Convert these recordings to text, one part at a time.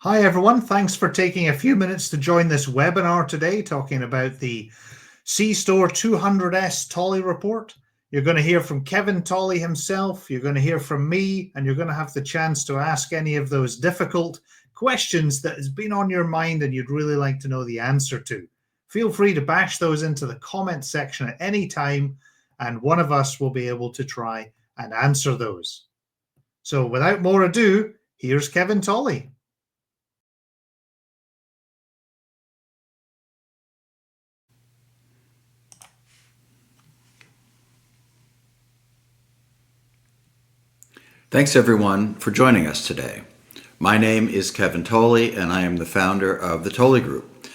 Hi everyone, thanks for taking a few minutes to join this webinar today talking about the cStor 200S Tolly report. You're going to hear from Kevin Tolly himself, you're going to hear from me, and you're going to have the chance to ask any of those difficult questions that has been on your mind and you'd really like to know the answer to. Feel free to bash those into the comment section at any time, and one of us will be able to try and answer those. So without more ado, here's Kevin Tolly. Thanks everyone for joining us today. My name is Kevin Tolly and I am the founder of the Tolly Group.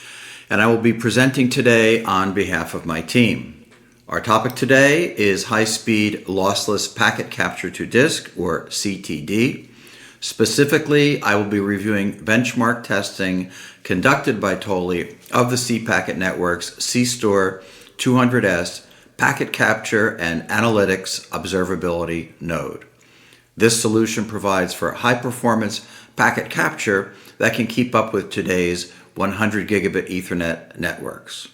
And I will be presenting today on behalf of my team. Our topic today is high-speed lossless packet capture to disk, or CTD. Specifically, I will be reviewing benchmark testing conducted by Tolly of the cPacket network's cStor 200S packet capture and analytics observability node. This solution provides for high-performance packet capture that can keep up with today's 100 gigabit Ethernet networks.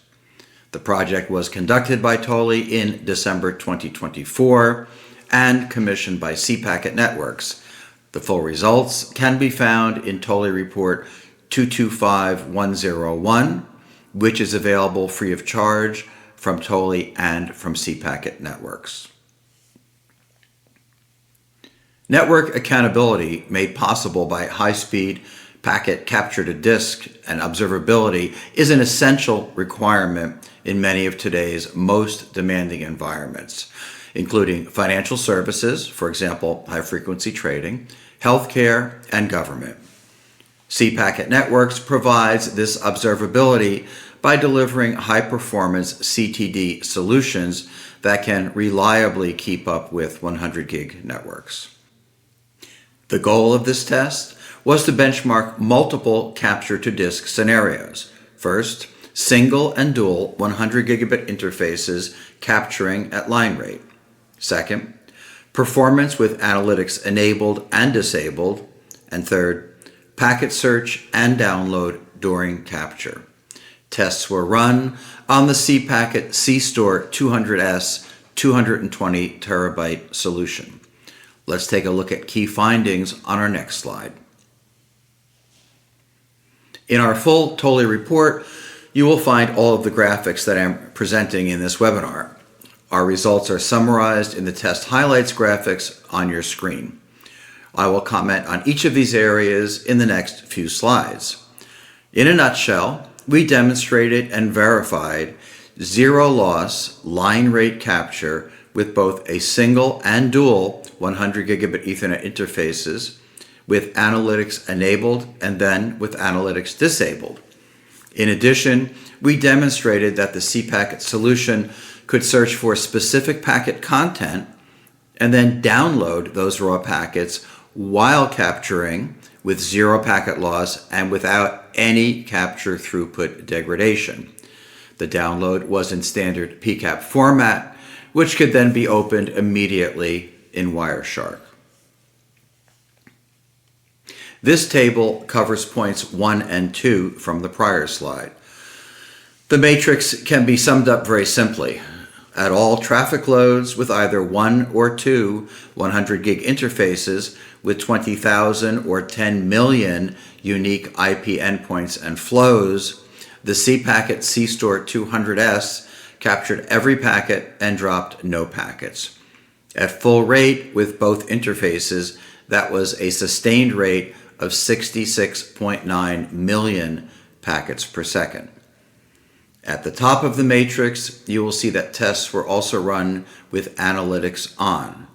The project was conducted by Tolly in December 2024 and commissioned by cPacket Networks. The full results can be found in Tolly Report 225101, which is available free of charge from Tolly and from cPacket Networks. Network accountability made possible by high-speed packet capture to disk and observability is an essential requirement in many of today's most demanding environments, including financial services, for example, high-frequency trading, healthcare, and government. cPacket Networks provides this observability by delivering high-performance CTD solutions that can reliably keep up with 100 gig networks. The goal of this test was to benchmark multiple capture-to-disk scenarios. First, single and dual 100 gigabit interfaces capturing at line rate. Second, performance with analytics enabled and disabled. And third, packet search and download during capture. Tests were run on the cPacket cStor 200S 220 terabyte solution. Let's take a look at key findings on our next slide. In our full Tolly report, you will find all of the graphics that I'm presenting in this webinar. Our results are summarized in the test highlights graphics on your screen. I will comment on each of these areas in the next few slides. In a nutshell, we demonstrated and verified zero loss line rate capture with both a single and dual 100 gigabit Ethernet interfaces, with analytics enabled and then with analytics disabled. In addition, we demonstrated that the cPacket solution could search for specific packet content and then download those raw packets while capturing with zero packet loss and without any capture throughput degradation. The download was in standard PCAP format, which could then be opened immediately in Wireshark. This table covers points 1 and 2 from the prior slide. The matrix can be summed up very simply. At all traffic loads with either 1 or 2 100 gig interfaces with 20,000 or 10 million unique IP endpoints and flows, the cPacket cStor 200S captured every packet and dropped no packets. At full rate with both interfaces, that was a sustained rate of 66.9 million packets per second. At the top of the matrix, you will see that tests were also run with analytics on.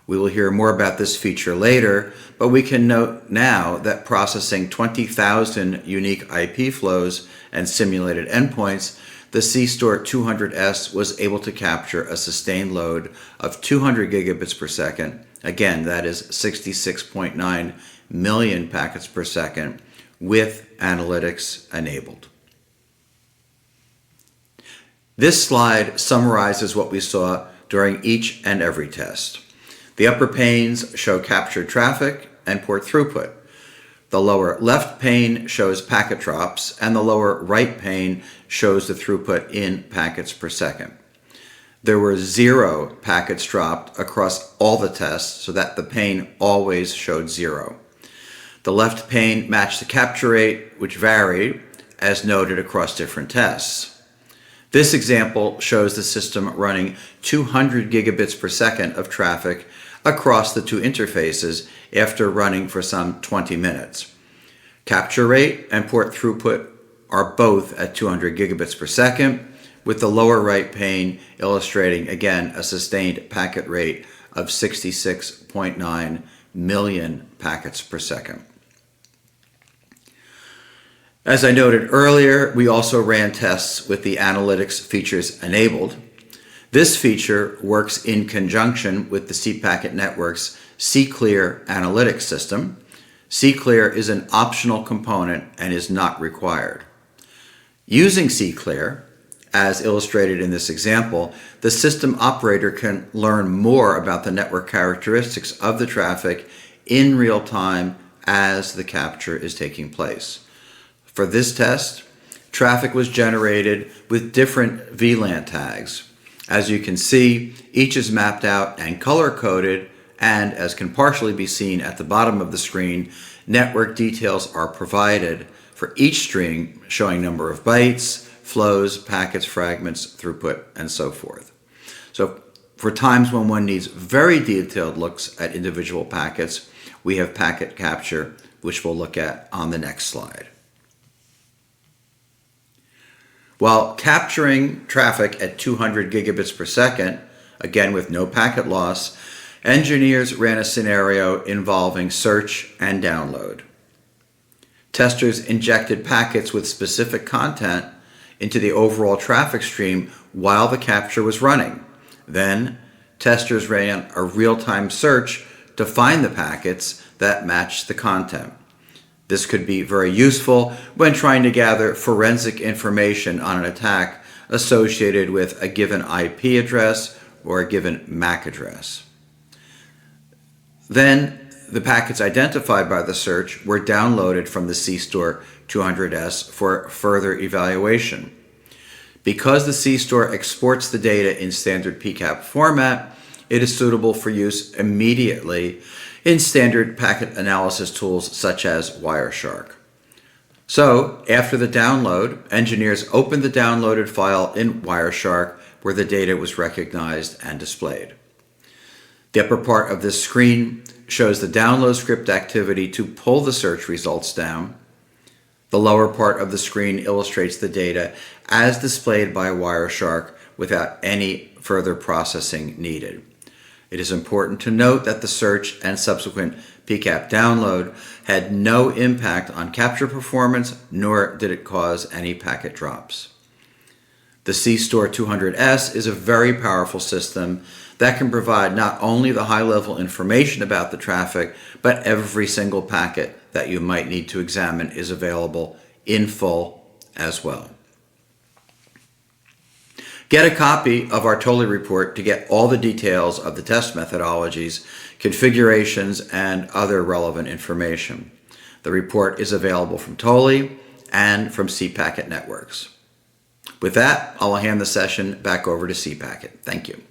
We will hear more about this feature later, but we can note now that processing 20,000 unique IP flows and simulated endpoints, the cStor 200S was able to capture a sustained load of 200 gigabits per second. Again, that is 66.9 million packets per second with analytics enabled. This slide summarizes what we saw during each and every test. The upper panes show captured traffic and port throughput. The lower left pane shows packet drops, and the lower right pane shows the throughput in packets per second. There were 0 packets dropped across all the tests, so that the pane always showed 0. The left pane matched the capture rate, which varied, as noted across different tests. This example shows the system running 200 gigabits per second of traffic across the two interfaces after running for some 20 minutes. Capture rate and port throughput are both at 200 gigabits per second, with the lower right pane illustrating again a sustained packet rate of 66.9 million packets per second. As I noted earlier, we also ran tests with the analytics features enabled. This feature works in conjunction with the cPacket network's cClear analytics system. cClear is an optional component and is not required. Using cClear, as illustrated in this example, the system operator can learn more about the network characteristics of the traffic in real time as the capture is taking place. For this test, traffic was generated with different VLAN tags. As you can see, each is mapped out and color-coded, and as can partially be seen at the bottom of the screen, network details are provided for each string, showing number of bytes, flows, packets, fragments, throughput, and so forth. So for times when one needs very detailed looks at individual packets, we have packet capture, which we'll look at on the next slide. While capturing traffic at 200 gigabits per second, again with no packet loss, engineers ran a scenario involving search and download. Testers injected packets with specific content into the overall traffic stream while the capture was running. Then, testers ran a real-time search to find the packets that matched the content. This could be very useful when trying to gather forensic information on an attack associated with a given IP address or a given MAC address. Then, the packets identified by the search were downloaded from the cStor 200S for further evaluation. Because the cStor exports the data in standard PCAP format, it is suitable for use immediately in standard packet analysis tools such as Wireshark. So, after the download, engineers opened the downloaded file in Wireshark where the data was recognized and displayed. The upper part of this screen shows the download script activity to pull the search results down. The lower part of the screen illustrates the data as displayed by Wireshark without any further processing needed. It is important to note that the search and subsequent PCAP download had no impact on capture performance, nor did it cause any packet drops. The cStor 200S is a very powerful system that can provide not only the high-level information about the traffic, but every single packet that you might need to examine is available in full as well. Get a copy of our Tolly report to get all the details of the test methodologies, configurations, and other relevant information. The report is available from Tolly and from cPacket Networks. With that, I'll hand the session back over to cPacket. Thank you.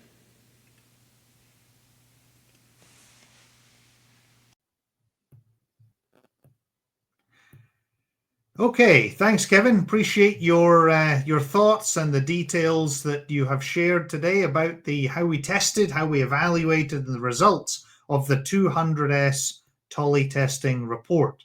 Okay, thanks, Kevin. Appreciate your thoughts and the details that you have shared today about how we tested, how we evaluated the results of the 200S Tolly testing report.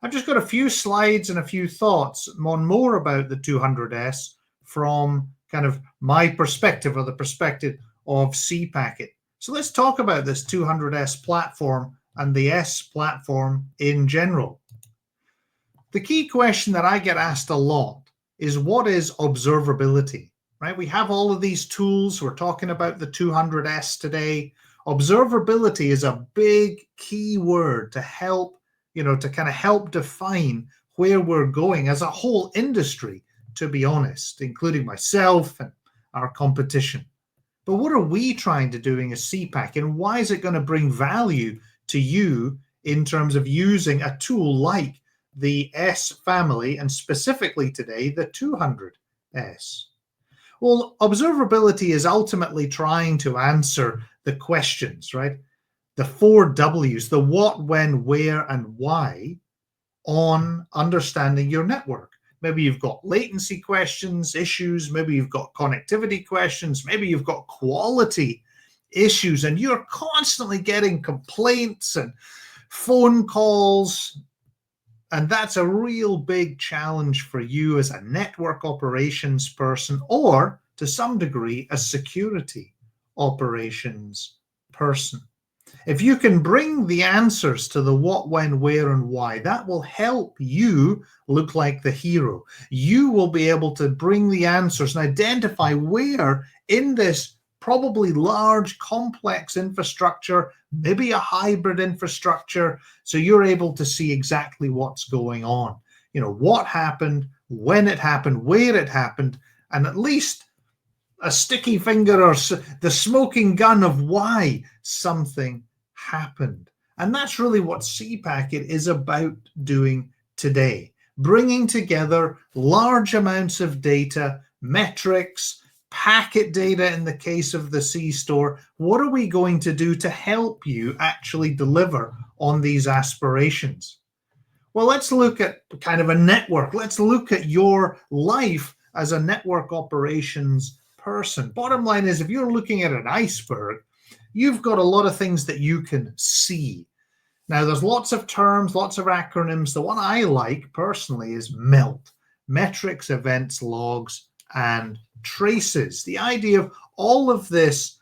I've just got a few slides and a few thoughts on more about the 200S from kind of my perspective or the perspective of cPacket. So let's talk about this 200S platform and the S platform in general. The key question that I get asked a lot is, what is observability, right? We have all of these tools. We're talking about the 200S today. Observability is a big key word to help, to kind of help define where we're going as a whole industry, to be honest, including myself and our competition. But what are we trying to do as cPack, and why is it going to bring value to you in terms of using a tool like the S family, and specifically today, the 200S? Well, observability is ultimately trying to answer the questions, right? The 4Ws, the what, when, where, and why on understanding your network. Maybe you've got latency questions, issues, maybe you've got connectivity questions, maybe you've got quality issues, and you're constantly getting complaints and phone calls. And that's a real big challenge for you as a network operations person, or to some degree, a security operations person. If you can bring the answers to the what, when, where, and why, that will help you look like the hero. You will be able to bring the answers and identify where in this probably large, complex infrastructure, maybe a hybrid infrastructure, so you're able to see exactly what's going on. You know, what happened, when it happened, where it happened, and at least a sticky finger or the smoking gun of why something happened. And that's really what cPacket is about doing today, bringing together large amounts of data, metrics, packet data in the case of the cStor. What are we going to do to help you actually deliver on these aspirations? Well, let's look at kind of a network. Let's look at your life as a network operations person. Bottom line is, if you're looking at an iceberg, you've got a lot of things that you can see. Now, there's lots of terms, lots of acronyms. The one I like personally is MELT, metrics, events, logs, and traces. The idea of all of this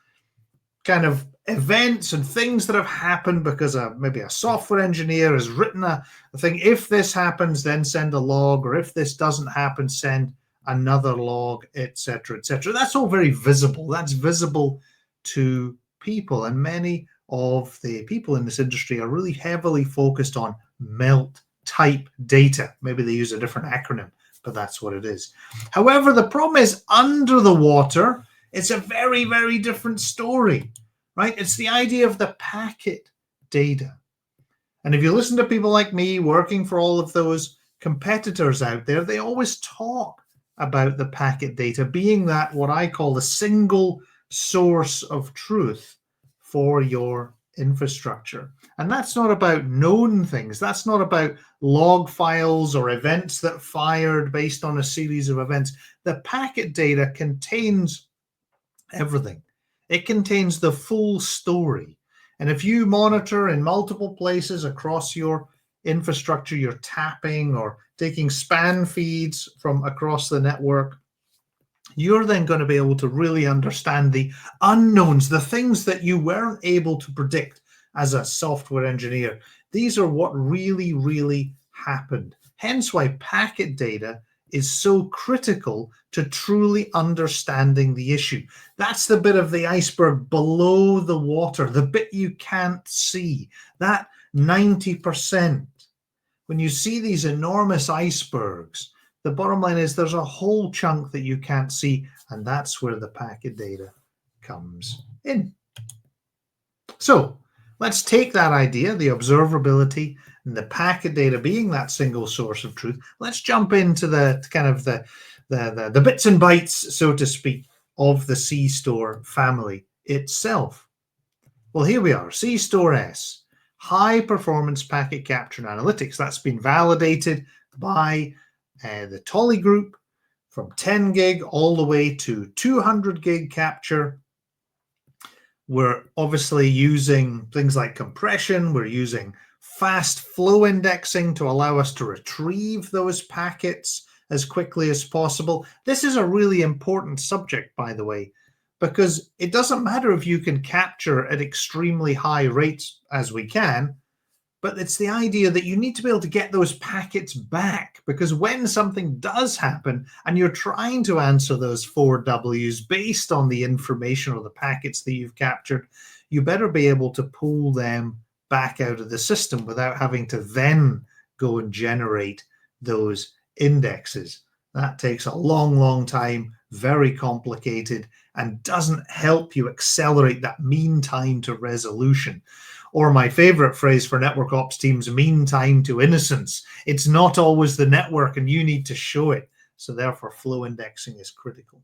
kind of events and things that have happened because maybe a software engineer has written a thing. If this happens, then send a log, or if this doesn't happen, send another log, etc., etc. That's all very visible. That's visible to people, and many of the people in this industry are really heavily focused on MELT type data. Maybe they use a different acronym, but that's what it is. However, the problem is, under the water, it's a very, very different story, right? It's the idea of the packet data. And if you listen to people like me working for all of those competitors out there, they always talk about the packet data being that what I call the single source of truth for your infrastructure. And that's not about known things. That's not about log files or events that fired based on a series of events. The packet data contains everything. It contains the full story. And if you monitor in multiple places across your infrastructure, you're tapping or taking span feeds from across the network, you're then going to be able to really understand the unknowns, the things that you weren't able to predict as a software engineer. These are what really, really happened. Hence why packet data is so critical to truly understanding the issue. That's the bit of the iceberg below the water, the bit you can't see, that 90%. When you see these enormous icebergs, the bottom line is there's a whole chunk that you can't see, and that's where the packet data comes in. So let's take that idea, the observability and the packet data being that single source of truth. Let's jump into the kind of the bits and bytes, so to speak, of the cStor family itself. Well, here we are, cStor S, high performance packet capture and analytics. That's been validated by the Tolly group from 10 gig all the way to 200 gig capture. We're obviously using things like compression. We're using fast flow indexing to allow us to retrieve those packets as quickly as possible. This is a really important subject, by the way, because it doesn't matter if you can capture at extremely high rates as we can, but it's the idea that you need to be able to get those packets back, because when something does happen and you're trying to answer those 4Ws based on the information or the packets that you've captured, you better be able to pull them back out of the system without having to then go and generate those indexes. That takes a long, long time, very complicated, and doesn't help you accelerate that mean time to resolution. Or my favorite phrase for network ops teams, mean time to innocence. It's not always the network and you need to show it. So therefore flow indexing is critical.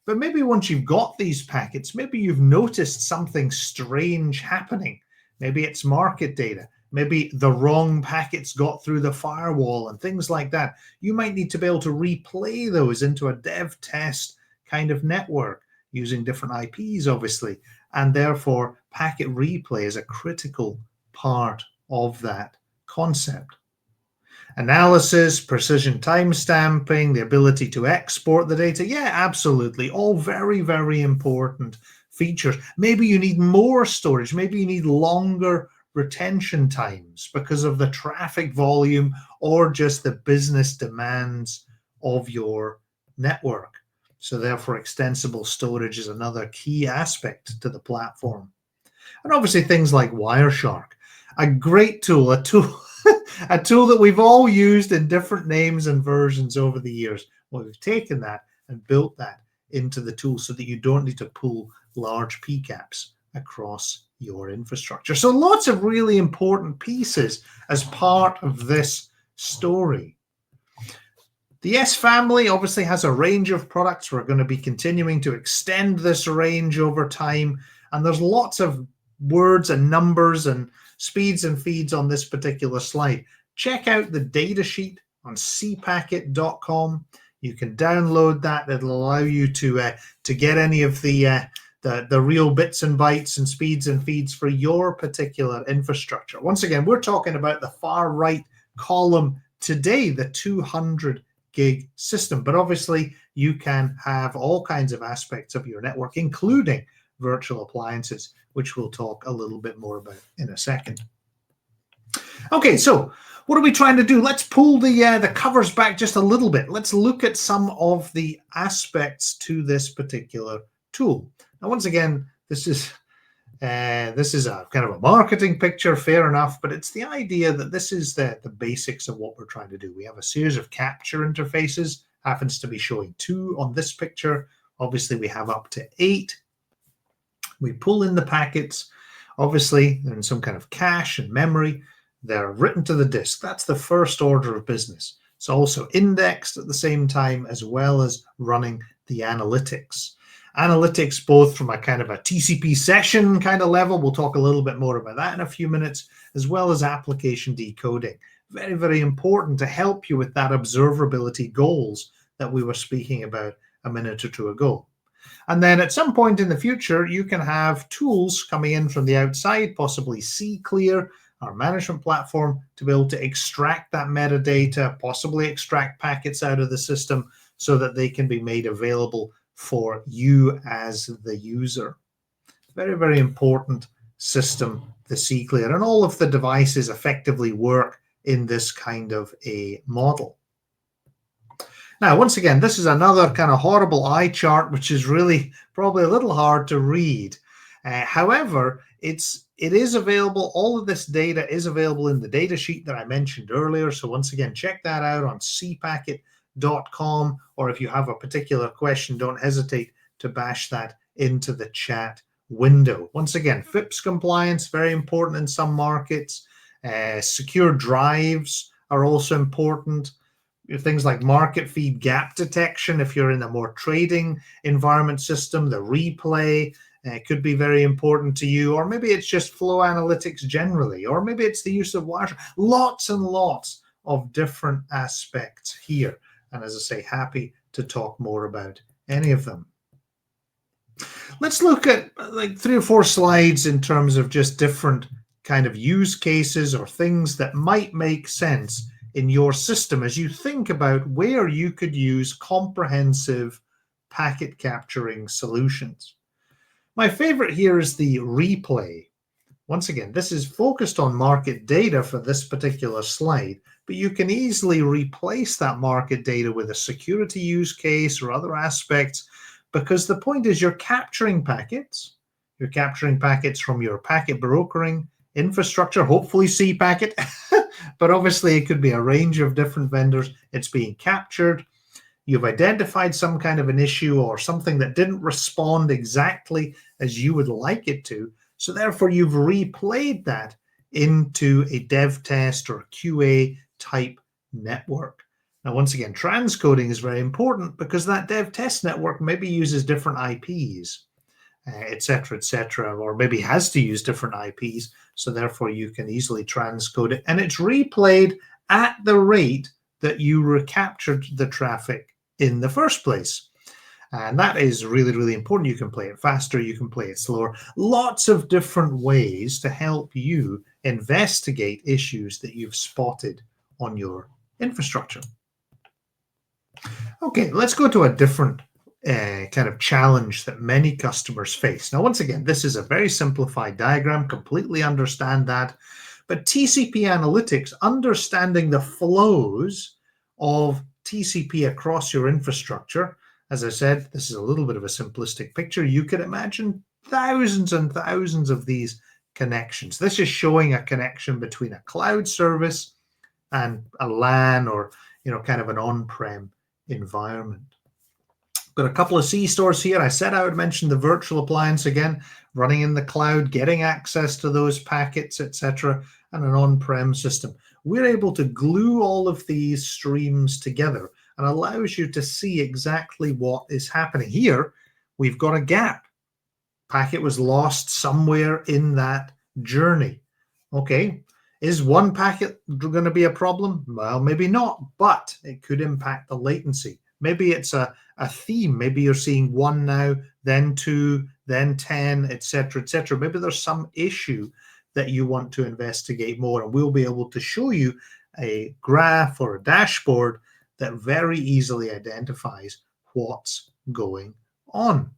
But maybe once you've got these packets, maybe you've noticed something strange happening. Maybe it's market data. Maybe the wrong packets got through the firewall and things like that. You might need to be able to replay those into a dev test kind of network using different IPs, obviously. And therefore, packet replay is a critical part of that concept. Analysis, precision timestamping, the ability to export the data. Yeah, absolutely. All very, very important features. Maybe you need more storage. Maybe you need longer retention times because of the traffic volume or just the business demands of your network. So therefore, extensible storage is another key aspect to the platform. And obviously things like Wireshark, a great tool, a tool that we've all used in different names and versions over the years. Well, we've taken that and built that into the tool so that you don't need to pull large PCAPs across your infrastructure. So lots of really important pieces as part of this story. The S family obviously has a range of products. We're going to be continuing to extend this range over time. And there's lots of words and numbers and speeds and feeds on this particular slide. Check out the data sheet on cPacket.com. You can download that. It'll allow you to get any of the real bits and bytes and speeds and feeds for your particular infrastructure. Once again, we're talking about the far right column today, the 200 gig system. But obviously, you can have all kinds of aspects of your network, including virtual appliances, which we'll talk a little bit more about in a second. Okay, so what are we trying to do? Let's pull the covers back just a little bit. Let's look at some of the aspects to this particular tool. Now, once again, this is a kind of a marketing picture, fair enough, but it's the idea that this is the basics of what we're trying to do. We have a series of capture interfaces, happens to be showing 2 on this picture. Obviously, we have up to 8. We pull in the packets. Obviously, they're in some kind of cache and memory. They're written to the disk. That's the first order of business. It's also indexed at the same time, as well as running the analytics. Analytics, both from a kind of a TCP session kind of level, we'll talk a little bit more about that in a few minutes, as well as application decoding. Very, very important to help you with that observability goals that we were speaking about a minute or 2 ago. And then at some point in the future, you can have tools coming in from the outside, possibly cClear, our management platform, to be able to extract that metadata, possibly extract packets out of the system so that they can be made available for you as the user. Very, very important system, the cClear, and all of the devices effectively work in this kind of a model. Now, once again, this is another kind of horrible eye chart, which is really probably a little hard to read. However, it is available. All of this data is available in the data sheet that I mentioned earlier. So once again, check that out on cPacket.com, or if you have a particular question, don't hesitate to bash that into the chat window. Once again, FIPS compliance, very important in some markets. Secure drives are also important. Things like market feed gap detection, if you're in a more trading environment system, the replay could be very important to you, or maybe it's just flow analytics generally, or maybe it's the use of Wireshark. Lots and lots of different aspects here. And as I say, happy to talk more about any of them. Let's look at like 3 or 4 slides in terms of just different kind of use cases or things that might make sense in your system as you think about where you could use comprehensive packet capturing solutions. My favorite here is the replay. Once again, this is focused on market data for this particular slide, but you can easily replace that market data with a security use case or other aspects, because the point is you're capturing packets. You're capturing packets from your packet brokering infrastructure, hopefully cPacket, but obviously it could be a range of different vendors. It's being captured. You've identified some kind of an issue or something that didn't respond exactly as you would like it to. So therefore, you've replayed that into a dev test or QA type network. Now, once again, transcoding is very important because that dev test network maybe uses different IPs, et cetera, or maybe has to use different IPs. So therefore, you can easily transcode it. And it's replayed at the rate that you recaptured the traffic in the first place. And that is really, really important. You can play it faster, you can play it slower. Lots of different ways to help you investigate issues that you've spotted on your infrastructure. Okay, let's go to a different kind of challenge that many customers face. Now, once again, this is a very simplified diagram, completely understand that. But TCP analytics, understanding the flows of TCP across your infrastructure. As I said, this is a little bit of a simplistic picture. You can imagine thousands and thousands of these connections. This is showing a connection between a cloud service and a LAN or kind of an on-prem environment. Got a couple of cStores here. I said I would mention the virtual appliance again, running in the cloud, getting access to those packets, etc., and an on-prem system. We're able to glue all of these streams together and allows you to see exactly what is happening. Here, we've got a gap. Packet was lost somewhere in that journey. Okay, is one packet going to be a problem? Well, maybe not, but it could impact the latency. Maybe it's a theme. Maybe you're seeing 1 now, then 2, then 10, etc., etc. Maybe there's some issue that you want to investigate more, and we'll be able to show you a graph or a dashboard that very easily identifies what's going on.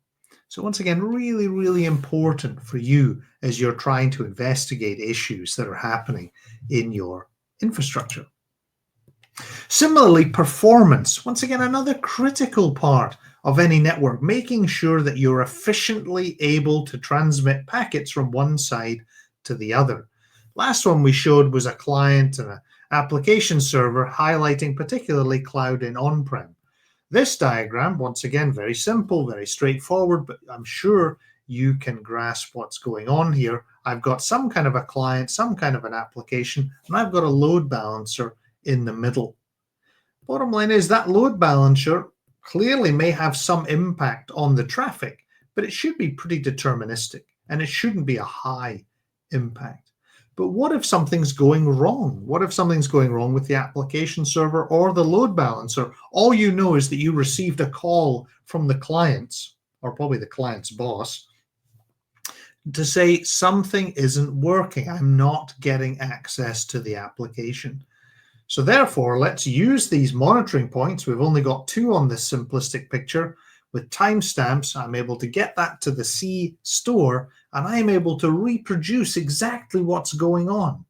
So once again, really, really important for you as you're trying to investigate issues that are happening in your infrastructure. Similarly, performance. Once again, another critical part of any network, making sure that you're efficiently able to transmit packets from one side to the other. Last one we showed was a client and an application server, highlighting particularly cloud and on-prem. This diagram, once again, very simple, very straightforward, but I'm sure you can grasp what's going on here. I've got some kind of a client, some kind of an application, and I've got a load balancer in the middle. Bottom line is that load balancer clearly may have some impact on the traffic, but it should be pretty deterministic, and it shouldn't be a high impact. But what if something's going wrong? What if something's going wrong with the application server or the load balancer? All you know is that you received a call from the clients, or probably the client's boss, to say something isn't working. I'm not getting access to the application. So therefore, let's use these monitoring points. We've only got 2 on this simplistic picture. With timestamps, I'm able to get that to the cStore, and I'm able to reproduce exactly what's going on.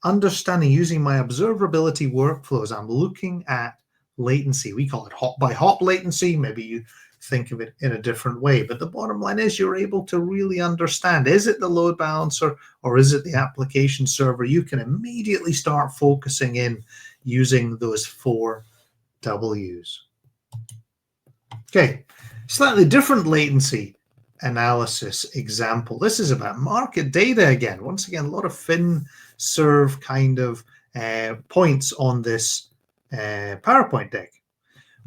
Understanding, using my observability workflows, I'm looking at latency. We call it hop-by-hop latency. Maybe you think of it in a different way. But the bottom line is you're able to really understand, is it the load balancer or is it the application server? You can immediately start focusing in using those 4 W's. Okay, slightly different latency analysis example. This is about market data again. Once again, a lot of fin-serve kind of points on this PowerPoint deck.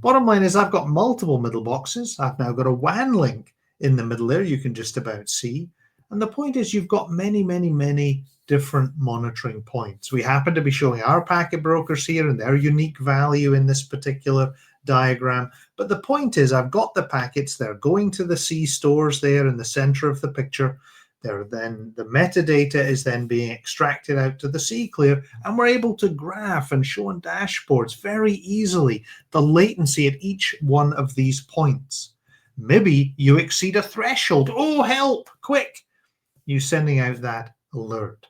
Bottom line is I've got multiple middle boxes. I've now got a WAN link in the middle there you can just about see. And the point is you've got many, many, many different monitoring points. We happen to be showing our packet brokers here and their unique value in this particular diagram. But the point is I've got the packets. They're going to the cStores there in the center of the picture. Then the metadata is then being extracted out to the cClear, and we're able to graph and show on dashboards very easily the latency at each one of these points. Maybe you exceed a threshold. Oh, help, quick. You sending out that alert.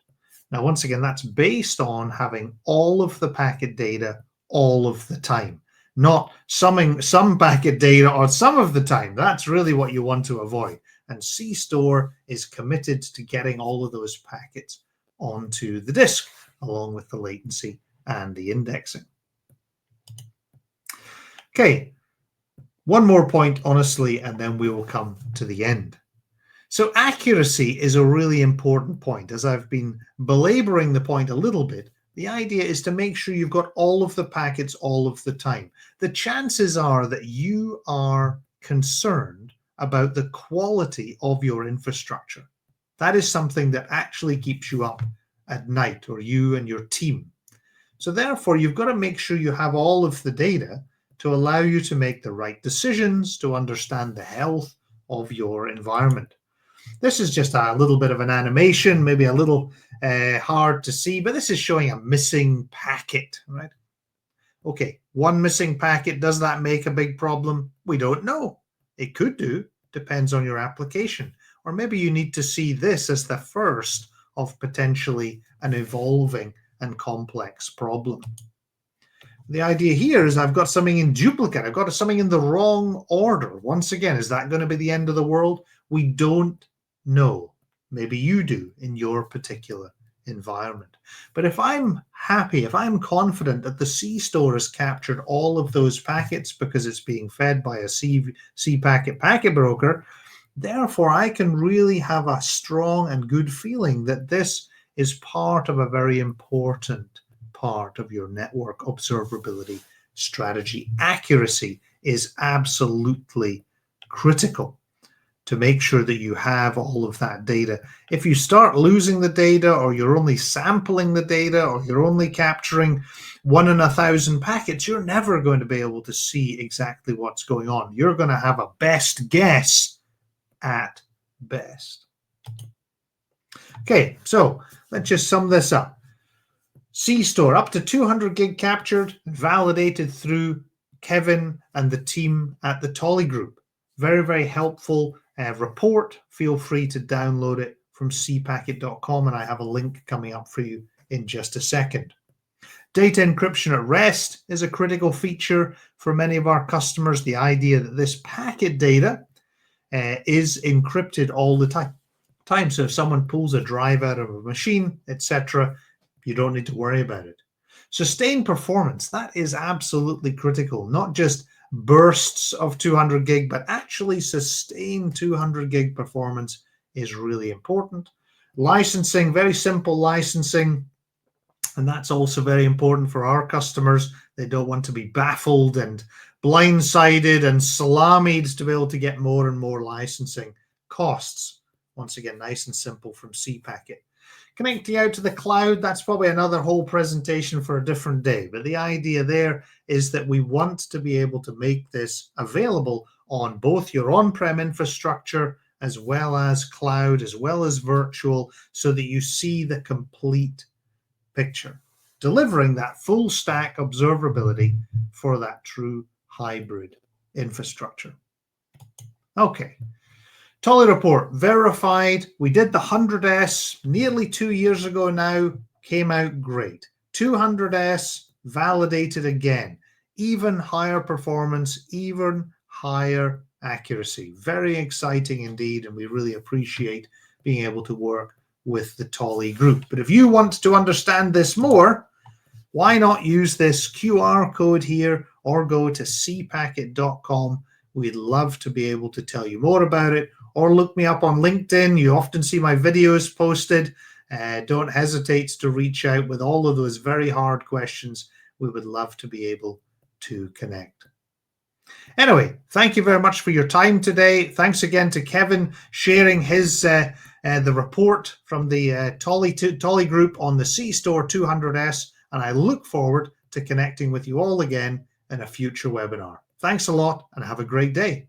Now, once again, that's based on having all of the packet data all of the time, not summing some packet data or some of the time. That's really what you want to avoid. And cStore is committed to getting all of those packets onto the disk, along with the latency and the indexing. Okay, one more point, honestly, and then we will come to the end. So accuracy is a really important point. As I've been belaboring the point a little bit, the idea is to make sure you've got all of the packets all of the time. The chances are that you are concerned about the quality of your infrastructure. That is something that actually keeps you up at night, or you and your team. So therefore, you've got to make sure you have all of the data to allow you to make the right decisions, to understand the health of your environment. This is just a little bit of an animation, maybe a little hard to see, but this is showing a missing packet, right? Okay, one missing packet, does that make a big problem? We don't know. It could do, depends on your application. Or maybe you need to see this as the first of potentially an evolving and complex problem. The idea here is I've got something in duplicate. I've got something in the wrong order. Once again, is that going to be the end of the world? We don't know. Maybe you do in your particular environment. But if I'm happy, if I'm confident that the cStor has captured all of those packets because it's being fed by a cPacket packet broker, therefore I can really have a strong and good feeling that this is part of a very important part of your network observability strategy. Accuracy is absolutely critical to make sure that you have all of that data. If you start losing the data, or you're only sampling the data, or you're only capturing 1 in 1,000 packets, you're never going to be able to see exactly what's going on. You're going to have a best guess at best. Okay, so let's just sum this up. cStor, up to 200 gig captured, validated through Kevin and the team at the Tolly group. Very, very helpful report. Feel free to download it from cPacket.com, and I have a link coming up for you in just a second. Data encryption at rest is a critical feature for many of our customers. The idea that this packet data is encrypted all the time. So if someone pulls a drive out of a machine, etc., you don't need to worry about it. Sustained performance, that is absolutely critical. Not just bursts of 200 gig, but actually sustained 200 gig performance is really important. Licensing, very simple licensing. And that's also very important for our customers. They don't want to be baffled and blindsided and salamied to be able to get more and more licensing costs. Once again, nice and simple from cPacket. Connecting out to the cloud, that's probably another whole presentation for a different day. But the idea there is that we want to be able to make this available on both your on-prem infrastructure as well as cloud, as well as virtual, so that you see the complete picture, delivering that full stack observability for that true hybrid infrastructure. Okay. Tolly report verified. We did the 100S nearly 2 years ago now. Came out great. 200S validated again. Even higher performance, even higher accuracy. Very exciting indeed, and we really appreciate being able to work with the Tolly group. But if you want to understand this more, why not use this QR code here or go to cPacket.com. We'd love to be able to tell you more about it, or look me up on LinkedIn. You often see my videos posted. Don't hesitate to reach out with all of those very hard questions. We would love to be able to connect. Anyway, thank you very much for your time today. Thanks again to Kevin sharing his the report from the Tolly group on the cStor 200S, and I look forward to connecting with you all again in a future webinar. Thanks a lot and have a great day.